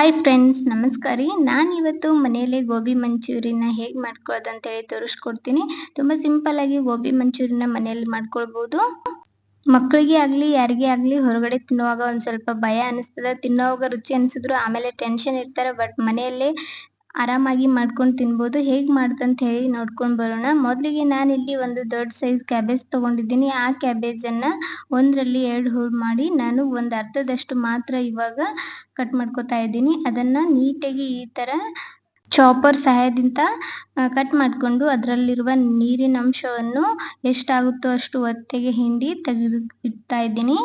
Hi friends, ನಮಸ್ಕಾರ ರೀ. ನಾನಿವತ್ತು ಮನೆಯಲ್ಲೇ ಗೋಬಿ ಮಂಚೂರಿಯನ್ನ ಹೇಗೆ ಮಾಡ್ಕೊಳ್ಳೋದು ಅಂತ ಹೇಳಿ ತೋರಿಸ್ಕೊಡ್ತೀನಿ. ತುಂಬ ಸಿಂಪಲ್ ಆಗಿ ಗೋಬಿ ಮಂಚೂರಿಯನ್ನ ಮನೆಯಲ್ಲಿ ಮಾಡ್ಕೊಳ್ಬೋದು. ಮಕ್ಕಳಿಗೆ ಆಗಲಿ ಯಾರಿಗೇ ಆಗಲಿ ಹೊರಗಡೆ ತಿನ್ನುವಾಗ ಒಂದು ಸ್ವಲ್ಪ ಭಯ ಅನಿಸ್ತದೆ. ತಿನ್ನೋವಾಗ ರುಚಿ ಅನಿಸಿದ್ರು ಆಮೇಲೆ ಟೆನ್ಷನ್ ಇರ್ತಾರೆ. ಬಟ್ ಮನೆಯಲ್ಲೇ ಆರಾಮಾಗಿ ಮಾಡ್ಕೊಂಡು ತಿನ್ಬೋದು. ಹೇಗೆ ಮಾಡೋದಂತ ಹೇಳಿ ನೋಡ್ಕೊಂಡು ಬರೋಣ. ಮೊದಲಿಗೆ ನಾನಿಲ್ಲಿ ಒಂದು ದೊಡ್ಡ ಸೈಜ್ ಕ್ಯಾಬೇಜ್ ತೊಗೊಂಡಿದ್ದೀನಿ. ಆ ಕ್ಯಾಬೇಜನ್ನು ಒಂದರಲ್ಲಿ 2 ಹೋಳು ಮಾಡಿ ನಾನು ಒಂದು ಅರ್ಧದಷ್ಟು ಮಾತ್ರ ಇವಾಗ ಕಟ್ ಮಾಡ್ಕೊತಾ ಇದ್ದೀನಿ. ಅದನ್ನು ನೀಟಾಗಿ ಈ ಥರ ಚಾಪರ್ ಸಹಾಯದಿಂದ ಕಟ್ ಮಾಡಿಕೊಂಡು ಅದರಲ್ಲಿರುವ ನೀರಿನ ಅಂಶವನ್ನು ಎಷ್ಟಾಗುತ್ತೋ ಅಷ್ಟು ಒತ್ತಿಗೆ ಹಿಂಡಿ ತೆಗೆದು ಇಡ್ತಾ ಇದ್ದೀನಿ.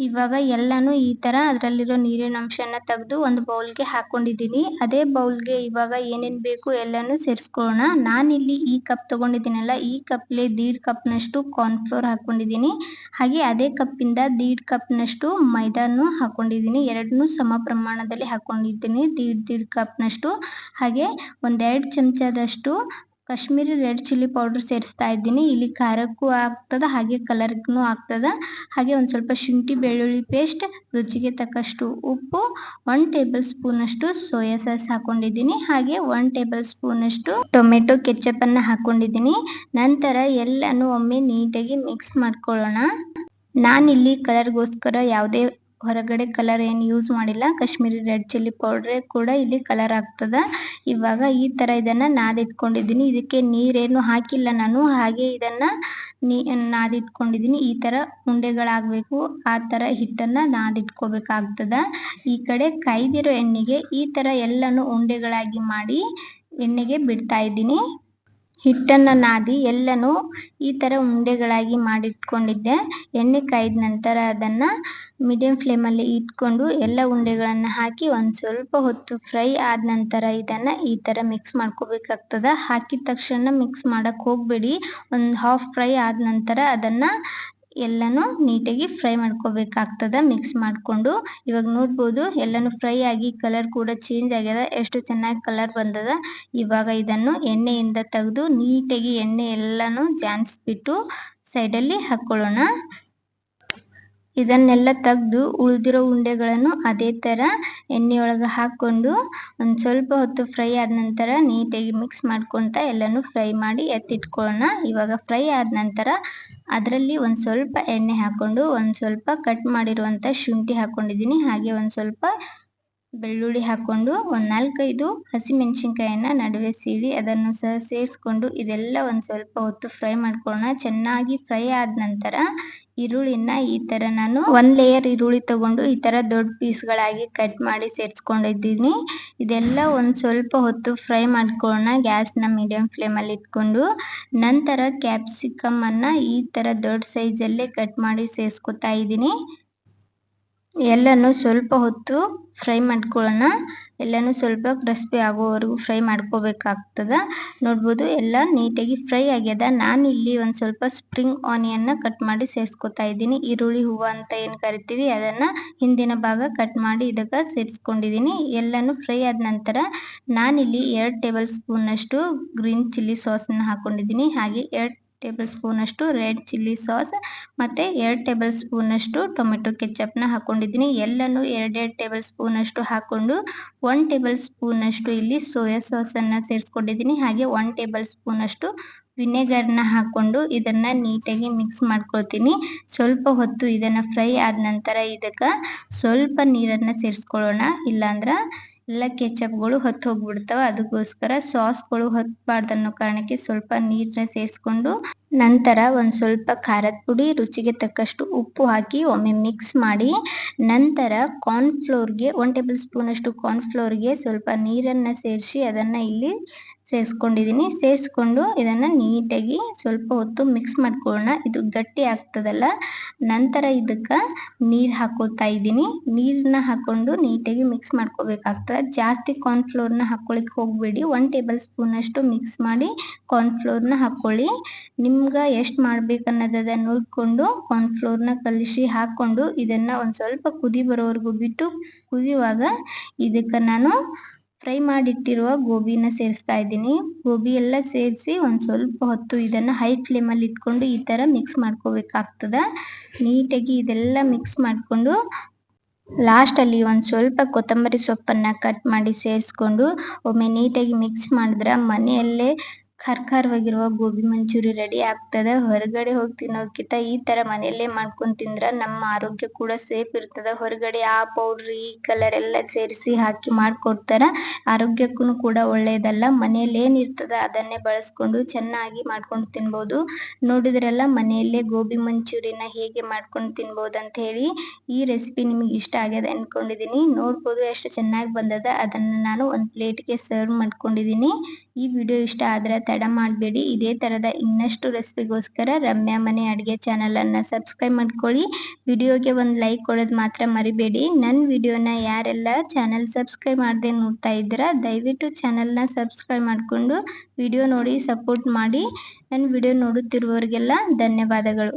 ಇವಾಗ ಎಲ್ಲಾನು ಈ ಥರ ಅದರಲ್ಲಿರೋ ನೀರಿನ ಅಂಶನ ತೆಗೆದು ಒಂದು ಬೌಲ್ಗೆ ಹಾಕೊಂಡಿದ್ದೀನಿ. ಅದೇ ಬೌಲ್ಗೆ ಇವಾಗ ಏನೇನು ಬೇಕು ಎಲ್ಲನೂ ಸೇರಿಸ್ಕೊಳ್ಳೋಣ. ನಾನಿಲ್ಲಿ ಈ ಕಪ್ ತೊಗೊಂಡಿದ್ದೀನಲ್ಲ, ಈ ಕಪ್ಲೆ 1.5 ಕಪ್ನಷ್ಟು ಕಾರ್ನ್ಫ್ಲೋರ್ ಹಾಕೊಂಡಿದ್ದೀನಿ. ಹಾಗೆ ಅದೇ ಕಪ್ಪಿಂದ 1.5 ಕಪ್ನಷ್ಟು ಮೈದಾನು ಹಾಕೊಂಡಿದ್ದೀನಿ. ಎರಡನ್ನೂ ಸಮ ಪ್ರಮಾಣದಲ್ಲಿ ಹಾಕೊಂಡಿದ್ದೀನಿ. 1.5 ಕಪ್ನಷ್ಟು. ಹಾಗೆ 1-2 ಚಮಚದಷ್ಟು ಕಾಶ್ಮೀರಿ ರೆಡ್ ಚಿಲ್ಲಿ ಪೌಡರ್ ಸೇರಿಸ್ತಾ ಇದ್ದೀನಿ. ಇಲ್ಲಿ ಖಾರಕ್ಕೂ ಆಗ್ತದೆ, ಹಾಗೆ ಕಲರ್ಗೂ ಆಗ್ತದೆ. ಹಾಗೆ ಒಂದು ಸ್ವಲ್ಪ ಶುಂಠಿ ಬೆಳ್ಳುಳ್ಳಿ ಪೇಸ್ಟ್, ರುಚಿಗೆ ತಕ್ಕಷ್ಟು ಉಪ್ಪು, 1 ಟೇಬಲ್ ಸ್ಪೂನಷ್ಟು ಸೋಯಾ ಸಾಸ್ ಹಾಕೊಂಡಿದ್ದೀನಿ. ಹಾಗೆ 1 ಟೇಬಲ್ ಸ್ಪೂನಷ್ಟು ಟೊಮೆಟೊ ಕೆಚಪನ್ನು ಹಾಕೊಂಡಿದ್ದೀನಿ. ನಂತರ ಎಲ್ಲನೂ ಒಮ್ಮೆ ನೀಟಾಗಿ ಮಿಕ್ಸ್ ಮಾಡ್ಕೊಳ್ಳೋಣ. ನಾನಿಲ್ಲಿ ಕಲರ್ಗೋಸ್ಕರ ಯಾವುದೇ ಹೊರಗಡೆ ಕಲರ್ ಏನು ಯೂಸ್ ಮಾಡಿಲ್ಲ. ಕಾಶ್ಮೀರಿ ರೆಡ್ ಚಿಲ್ಲಿ ಪೌಡ್ರೇ ಕೂಡ ಇಲ್ಲಿ ಕಲರ್ ಆಗ್ತದೆ. ಇವಾಗ ಈ ಥರ ಇದನ್ನು ನಾದಿಟ್ಕೊಂಡಿದ್ದೀನಿ. ಇದಕ್ಕೆ ನೀರೇನು ಹಾಕಿಲ್ಲ ನಾನು. ಹಾಗೆ ಇದನ್ನು ನಾದಿಟ್ಕೊಂಡಿದ್ದೀನಿ. ಈ ಥರ ಉಂಡೆಗಳಾಗಬೇಕು, ಆ ಥರ ಹಿಟ್ಟನ್ನು ನಾದಿಟ್ಕೋಬೇಕಾಗ್ತದೆ. ಈ ಕಡೆ ಕಾಯ್ದಿರೋ ಎಣ್ಣೆಗೆ ಈ ಥರ ಎಲ್ಲನೂ ಉಂಡೆಗಳಾಗಿ ಮಾಡಿ ಎಣ್ಣೆಗೆ ಬಿಡ್ತಾ ಇದ್ದೀನಿ. ಹಿಟ್ಟನ್ನು ನಾದಿ ಎಲ್ಲನೂ ಈ ಥರ ಉಂಡೆಗಳಾಗಿ ಮಾಡಿಟ್ಕೊಂಡಿದ್ದೆ. ಎಣ್ಣೆ ಕಾಯ್ದ ನಂತರ ಅದನ್ನು ಮೀಡಿಯಂ ಫ್ಲೇಮಲ್ಲಿ ಇಟ್ಕೊಂಡು ಎಲ್ಲ ಉಂಡೆಗಳನ್ನು ಹಾಕಿ ಒಂದು ಸ್ವಲ್ಪ ಹೊತ್ತು ಫ್ರೈ ಆದ ನಂತರ ಇದನ್ನು ಈ ಥರ ಮಿಕ್ಸ್ ಮಾಡ್ಕೋಬೇಕಾಗ್ತದೆ. ಹಾಕಿದ ತಕ್ಷಣ ಮಿಕ್ಸ್ ಮಾಡೋಕ್ಕೆ ಹೋಗಬೇಡಿ. ಒಂದು ಹಾಫ್ ಫ್ರೈ ಆದ ನಂತರ ಅದನ್ನು ಎಲ್ಲನೂ ನೀಟಾಗಿ ಫ್ರೈ ಮಾಡ್ಕೋಬೇಕಾಗ್ತದೆ ಮಿಕ್ಸ್ ಮಾಡಿಕೊಂಡು. ಇವಾಗ ನೋಡ್ಬೋದು ಎಲ್ಲನೂ ಫ್ರೈ ಆಗಿ ಕಲರ್ ಕೂಡ ಚೇಂಜ್ ಆಗ್ಯದ. ಎಷ್ಟು ಚೆನ್ನಾಗಿ ಕಲರ್ ಬಂದದ. ಇವಾಗ ಇದನ್ನು ಎಣ್ಣೆಯಿಂದ ತೆಗೆದು ನೀಟಾಗಿ ಎಣ್ಣೆ ಎಲ್ಲನೂ ಜಾನ್ಸ್ಬಿಟ್ಟು ಸೈಡಲ್ಲಿ ಹಾಕ್ಕೊಳ್ಳೋಣ. ಇದನ್ನೆಲ್ಲ ತೆಗೆದು ಉಳಿದಿರೋ ಉಂಡೆಗಳನ್ನು ಅದೇ ಥರ ಎಣ್ಣೆಯೊಳಗೆ ಹಾಕ್ಕೊಂಡು ಒಂದು ಸ್ವಲ್ಪ ಹೊತ್ತು ಫ್ರೈ ಆದ ನಂತರ ನೀಟಾಗಿ ಮಿಕ್ಸ್ ಮಾಡ್ಕೊತ ಎಲ್ಲನೂ ಫ್ರೈ ಮಾಡಿ ಎತ್ತಿಟ್ಕೊಳ್ಳೋಣ. ಇವಾಗ ಫ್ರೈ ಆದ ನಂತರ ಅದರಲ್ಲಿ ಒಂದು ಸ್ವಲ್ಪ ಎಣ್ಣೆ ಹಾಕ್ಕೊಂಡು ಒಂದು ಸ್ವಲ್ಪ ಕಟ್ ಮಾಡಿರುವಂಥ ಶುಂಠಿ ಹಾಕ್ಕೊಂಡಿದ್ದೀನಿ. ಹಾಗೆ ಒಂದು ಸ್ವಲ್ಪ ಬೆಳ್ಳುಳ್ಳಿ ಹಾಕ್ಕೊಂಡು ಒಂದು 4-5 ಹಸಿಮೆಣಸಿನ್ಕಾಯನ್ನು ನಡುವೆ ಸೀಳಿ ಅದನ್ನು ಸಹ ಸೇರಿಸ್ಕೊಂಡು ಇದೆಲ್ಲ ಒಂದು ಸ್ವಲ್ಪ ಹೊತ್ತು ಫ್ರೈ ಮಾಡ್ಕೊಳ್ಳೋಣ. ಚೆನ್ನಾಗಿ ಫ್ರೈ ಆದ ನಂತರ ಈರುಳ್ಳಿನ ಈ ಥರ ನಾನು 1 ಲೇಯರ್ ಈರುಳ್ಳಿ ತಗೊಂಡು ಈ ಥರ ದೊಡ್ಡ ಪೀಸ್ಗಳಾಗಿ ಕಟ್ ಮಾಡಿ ಸೇರಿಸ್ಕೊಂಡಿದ್ದೀನಿ. ಇದೆಲ್ಲ ಒಂದು ಸ್ವಲ್ಪ ಹೊತ್ತು ಫ್ರೈ ಮಾಡ್ಕೊಳ್ಳೋಣ ಗ್ಯಾಸ್ನ ಮೀಡಿಯಂ ಫ್ಲೇಮಲ್ಲಿ ಇಟ್ಕೊಂಡು. ನಂತರ ಕ್ಯಾಪ್ಸಿಕಮನ್ನು ಈ ಥರ ದೊಡ್ಡ ಸೈಜಲ್ಲೇ ಕಟ್ ಮಾಡಿ ಸೇರಿಸ್ಕೊತಾ ಇದ್ದೀನಿ. ಎಲ್ಲನೂ ಸ್ವಲ್ಪ ಹೊತ್ತು ಫ್ರೈ ಮಾಡ್ಕೊಳ್ಳೋಣ. ಎಲ್ಲನೂ ಸ್ವಲ್ಪ ಕ್ರಿಸ್ಪಿ ಆಗೋವರೆಗೂ ಫ್ರೈ ಮಾಡ್ಕೋಬೇಕಾಗ್ತದೆ. ನೋಡ್ಬೋದು ಎಲ್ಲ ನೀಟಾಗಿ ಫ್ರೈ ಆಗ್ಯದ. ನಾನಿಲ್ಲಿ ಒಂದು ಸ್ವಲ್ಪ ಸ್ಪ್ರಿಂಗ್ ಆನಿಯನ್ನ ಕಟ್ ಮಾಡಿ ಸೇರಿಸ್ಕೊತಾ ಇದ್ದೀನಿ. ಈರುಳ್ಳಿ ಹೂವು ಅಂತ ಏನು ಕರಿತೀವಿ ಅದನ್ನು ಹಿಂದಿನ ಭಾಗ ಕಟ್ ಮಾಡಿ ಇದಕ್ಕೆ ಸೇರಿಸ್ಕೊಂಡಿದ್ದೀನಿ. ಎಲ್ಲನೂ ಫ್ರೈ ಆದ ನಂತರ ನಾನಿಲ್ಲಿ 2 ಟೇಬಲ್ ಸ್ಪೂನಷ್ಟು ಗ್ರೀನ್ ಚಿಲ್ಲಿ ಸಾಸನ್ನು ಹಾಕ್ಕೊಂಡಿದ್ದೀನಿ. ಹಾಗೆ 2 ಟೇಬಲ್ ಸ್ಪೂನಷ್ಟು ರೆಡ್ ಚಿಲ್ಲಿ ಸಾಸ್ ಮತ್ತು 2 ಟೇಬಲ್ ಸ್ಪೂನಷ್ಟು ಟೊಮೆಟೊ ಕೆಚಪ್ನ ಹಾಕ್ಕೊಂಡಿದ್ದೀನಿ. ಎಲ್ಲನೂ 2-2 ಟೇಬಲ್ ಸ್ಪೂನಷ್ಟು ಹಾಕ್ಕೊಂಡು 1 ಟೇಬಲ್ ಸ್ಪೂನಷ್ಟು ಇಲ್ಲಿ ಸೋಯಾ ಸಾಸನ್ನು ಸೇರಿಸ್ಕೊಂಡಿದ್ದೀನಿ. ಹಾಗೆ 1 ಟೇಬಲ್ ಸ್ಪೂನಷ್ಟು ವಿನೆಗರ್ನ ಹಾಕ್ಕೊಂಡು ಇದನ್ನು ನೀಟಾಗಿ ಮಿಕ್ಸ್ ಮಾಡ್ಕೊಳ್ತೀನಿ. ಸ್ವಲ್ಪ ಹೊತ್ತು ಇದನ್ನು ಫ್ರೈ ಆದ ನಂತರ ಇದಕ್ಕೆ ಸ್ವಲ್ಪ ನೀರನ್ನು ಸೇರಿಸ್ಕೊಳ್ಳೋಣ. ಇಲ್ಲಾಂದ್ರೆ ಎಲ್ಲ ಕೆಚಪ್ಗಳು ಹೊತ್ತು ಹೋಗ್ಬಿಡ್ತಾವೆ. ಅದಕ್ಕೋಸ್ಕರ ಸಾಸ್ಗಳು ಹೊತ್ತಬಾರ್ದು ಅನ್ನೋ ಕಾರಣಕ್ಕೆ ಸ್ವಲ್ಪ ನೀರನ್ನ ಸೇರಿಸ್ಕೊಂಡು ನಂತರ ಒಂದು ಸ್ವಲ್ಪ ಖಾರದ ಪುಡಿ, ರುಚಿಗೆ ತಕ್ಕಷ್ಟು ಉಪ್ಪು ಹಾಕಿ ಒಮ್ಮೆ ಮಿಕ್ಸ್ ಮಾಡಿ ನಂತರ ಕಾರ್ನ್ಫ್ಲೋರ್ಗೆ 1 ಟೇಬಲ್ ಸ್ಪೂನಷ್ಟು ಕಾರ್ನ್ಫ್ಲೋರ್ಗೆ ಸ್ವಲ್ಪ ನೀರನ್ನು ಸೇರಿಸಿ ಅದನ್ನು ಇಲ್ಲಿ ಸೇರಿಸ್ಕೊಂಡಿದ್ದೀನಿ. ಸೇರಿಸ್ಕೊಂಡು ಇದನ್ನು ನೀಟಾಗಿ ಸ್ವಲ್ಪ ಹೊತ್ತು ಮಿಕ್ಸ್ ಮಾಡ್ಕೊಳ್ಳೋಣ. ಇದು ಗಟ್ಟಿ ಆಗ್ತದಲ್ಲ, ನಂತರ ಇದಕ್ಕೆ ನೀರು ಹಾಕೋತಾ ಇದ್ದೀನಿ. ನೀರನ್ನ ಹಾಕ್ಕೊಂಡು ನೀಟಾಗಿ ಮಿಕ್ಸ್ ಮಾಡ್ಕೋಬೇಕಾಗ್ತದೆ. ಜಾಸ್ತಿ ಕಾರ್ನ್ಫ್ಲೋರ್ನ ಹಾಕ್ಕೊಳಿಕ್ಕೆ ಹೋಗಬೇಡಿ. 1 ಟೇಬಲ್ ಸ್ಪೂನಷ್ಟು ಮಿಕ್ಸ್ ಮಾಡಿ ಕಾರ್ನ್ಫ್ಲೋರ್ನ ಹಾಕ್ಕೊಳ್ಳಿ. ನಿಮ್ಗೆ ಎಷ್ಟು ಮಾಡ್ಬೇಕನ್ನೋದನ್ನು ನೋಡಿಕೊಂಡು ಕಾರ್ನ್ಫ್ಲೋರ್ನ ಕಲಿಸಿ ಹಾಕ್ಕೊಂಡು ಇದನ್ನು ಒಂದು ಸ್ವಲ್ಪ ಕುದಿ ಬರೋವರೆಗೂ ಬಿಟ್ಟು ಕುದಿಯುವಾಗ ಇದಕ್ಕೆ ನಾನು ಫ್ರೈ ಮಾಡಿಟ್ಟಿರುವ ಗೋಬಿನ ಸೇರಿಸ್ತಾ ಇದ್ದೀನಿ. ಗೋಬಿ ಎಲ್ಲ ಸೇರಿಸಿ ಒಂದು ಸ್ವಲ್ಪ ಹೊತ್ತು ಇದನ್ನು ಹೈ ಫ್ಲೇಮಲ್ಲಿ ಇಟ್ಕೊಂಡು ಈ ಥರ ಮಿಕ್ಸ್ ಮಾಡ್ಕೋಬೇಕಾಗ್ತದೆ. ನೀಟಾಗಿ ಇದೆಲ್ಲ ಮಿಕ್ಸ್ ಮಾಡಿಕೊಂಡು ಲಾಸ್ಟಲ್ಲಿ ಒಂದು ಸ್ವಲ್ಪ ಕೊತ್ತಂಬರಿ ಸೊಪ್ಪನ್ನು ಕಟ್ ಮಾಡಿ ಸೇರಿಸ್ಕೊಂಡು ಒಮ್ಮೆ ನೀಟಾಗಿ ಮಿಕ್ಸ್ ಮಾಡಿದ್ರೆ ಮನೆಯಲ್ಲೇ ಖಾರವಾಗಿರುವ ಗೋಬಿ ಮಂಚೂರಿ ರೆಡಿ ಆಗ್ತದೆ. ಹೊರಗಡೆ ಹೋಗಿ ತಿನ್ನೋಕ್ಕಿಂತ ಈ ಥರ ಮನೆಯಲ್ಲೇ ಮಾಡ್ಕೊಂಡು ತಿಂದ್ರೆ ನಮ್ಮ ಆರೋಗ್ಯ ಕೂಡ ಸೇಫ್ ಇರ್ತದೆ. ಹೊರಗಡೆ ಆ ಪೌಡ್ರ್ ಈ ಕಲರ್ ಎಲ್ಲ ಸೇರಿಸಿ ಹಾಕಿ ಮಾಡಿಕೊಡ್ತಾರೆ, ಆರೋಗ್ಯಕ್ಕೂ ಕೂಡ ಒಳ್ಳೆಯದಲ್ಲ. ಮನೆಯಲ್ಲಿ ಏನಿರ್ತದೆ ಅದನ್ನೇ ಬಳಸ್ಕೊಂಡು ಚೆನ್ನಾಗಿ ಮಾಡ್ಕೊಂಡು ತಿನ್ಬೋದು. ನೋಡಿದ್ರಲ್ಲ ಮನೆಯಲ್ಲೇ ಗೋಬಿ ಮಂಚೂರಿನ ಹೇಗೆ ಮಾಡ್ಕೊಂಡು ತಿನ್ಬೋದು ಅಂತ ಹೇಳಿ. ಈ ರೆಸಿಪಿ ನಿಮಗೆ ಇಷ್ಟ ಆಗಿದೆ ಅಂದ್ಕೊಂಡಿದ್ದೀನಿ. ನೋಡ್ಬೋದು ಎಷ್ಟು ಚೆನ್ನಾಗಿ ಬಂದದ. ಅದನ್ನು ನಾನು ಒಂದು ಪ್ಲೇಟ್ಗೆ ಸರ್ವ್ ಮಾಡ್ಕೊಂಡಿದ್ದೀನಿ. ಈ ವಿಡಿಯೋ ಇಷ್ಟ ಆದರೆ ತಡ ಮಾಡಬೇಡಿ. ಇದೇ ಥರದ ಇನ್ನಷ್ಟು ರೆಸಿಪಿಗೋಸ್ಕರ ರಮ್ಯಾ ಮನೆ ಅಡುಗೆ ಚಾನಲನ್ನು ಸಬ್ಸ್ಕ್ರೈಬ್ ಮಾಡ್ಕೊಳ್ಳಿ. ವಿಡಿಯೋಗೆ ಒಂದು ಲೈಕ್ ಕೊಡೋದು ಮಾತ್ರ ಮರಿಬೇಡಿ. ನನ್ನ ವಿಡಿಯೋನ ಯಾರೆಲ್ಲ ಚಾನಲ್ ಸಬ್ಸ್ಕ್ರೈಬ್ ಮಾಡದೆ ನೋಡ್ತಾ ಇದ್ದೀರಾ ದಯವಿಟ್ಟು ಚಾನಲ್ನ ಸಬ್ಸ್ಕ್ರೈಬ್ ಮಾಡಿಕೊಂಡು ವಿಡಿಯೋ ನೋಡಿ ಸಪೋರ್ಟ್ ಮಾಡಿ. ನನ್ನ ವಿಡಿಯೋ ನೋಡುತ್ತಿರುವವರಿಗೆಲ್ಲ ಧನ್ಯವಾದಗಳು.